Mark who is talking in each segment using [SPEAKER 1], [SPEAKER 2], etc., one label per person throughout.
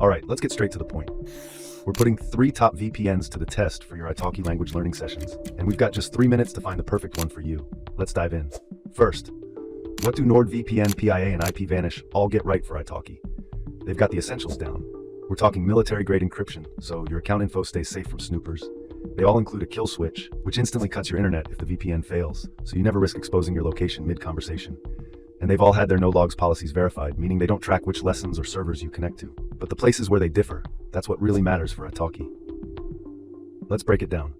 [SPEAKER 1] Alright, let's get straight to the point. We're putting 3 top VPNs to the test for your ITALKI language learning sessions, and we've got just 3 minutes to find the perfect one for you. Let's dive in. First, what do NordVPN, PIA, and IPVanish all get right for ITALKI? They've got the essentials down. We're talking military-grade encryption, so your account info stays safe from snoopers. They all include a kill switch, which instantly cuts your internet if the VPN fails, so you never risk exposing your location mid-conversation. And they've all had their no-logs policies verified, meaning they don't track which lessons or servers you connect to. But the places where they differ, that's what really matters for ITALKI. Let's break it down.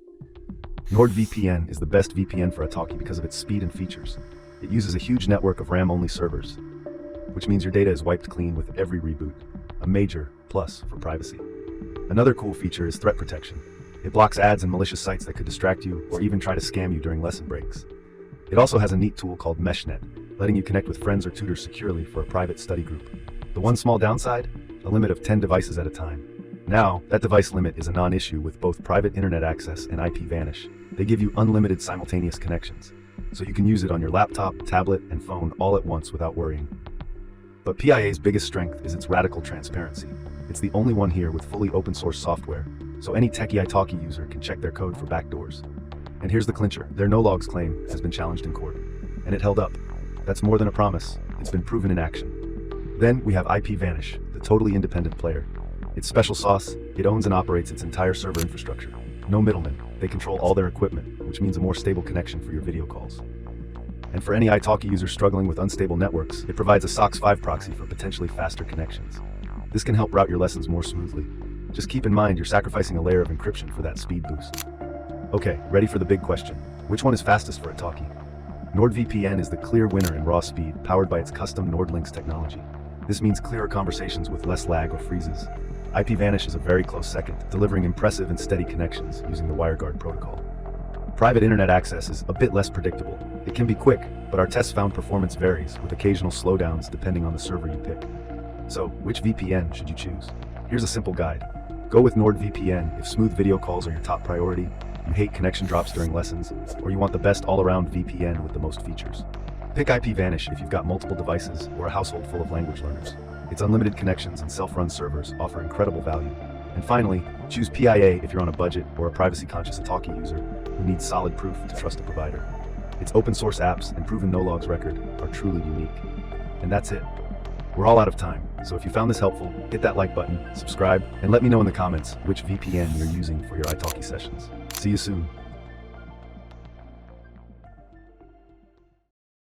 [SPEAKER 1] NordVPN is the best VPN for ITALKI because of its speed and features. It uses a huge network of RAM-only servers, which means your data is wiped clean with every reboot, a major plus for privacy. Another cool feature is threat protection. It blocks ads and malicious sites that could distract you or even try to scam you during lesson breaks. It also has a neat tool called MeshNet, letting you connect with friends or tutors securely for a private study group. The one small downside? A limit of 10 devices at a time. Now, that device limit is a non-issue with both private internet access and IPVanish. They give you unlimited simultaneous connections, so you can use it on your laptop, tablet, and phone all at once without worrying. But PIA's biggest strength is its radical transparency. It's the only one here with fully open source software, so any techie ITALKI user can check their code for backdoors. And here's the clincher, their no-logs claim has been challenged in court, and it held up. That's more than a promise, it's been proven in action. Then we have IPVanish, the totally independent player. It's special sauce, it owns and operates its entire server infrastructure. No middlemen, they control all their equipment, which means a more stable connection for your video calls. And for any ITALKI user struggling with unstable networks, it provides a SOC 5 proxy for potentially faster connections. This can help route your lessons more smoothly. Just keep in mind you're sacrificing a layer of encryption for that speed boost. Okay, ready for the big question. Which one is fastest for ITALKI? NordVPN is the clear winner in raw speed, powered by its custom NordLynx technology. This means clearer conversations with less lag or freezes. IPVanish is a very close second, delivering impressive and steady connections using the WireGuard protocol. Private internet access is a bit less predictable. It can be quick, but our tests found performance varies, with occasional slowdowns depending on the server you pick. So, which VPN should you choose? Here's a simple guide. Go with NordVPN if smooth video calls are your top priority, you hate connection drops during lessons, or you want the best all-around VPN with the most features. Pick IPVanish if you've got multiple devices or a household full of language learners. Its unlimited connections and self-run servers offer incredible value. And finally, choose PIA if you're on a budget or a privacy-conscious ITALKI user who needs solid proof to trust a provider. Its open-source apps and proven no-logs record are truly unique. And that's it. We're all out of time, so if you found this helpful, hit that like button, subscribe, and let me know in the comments which VPN you're using for your ITALKI sessions. See you soon.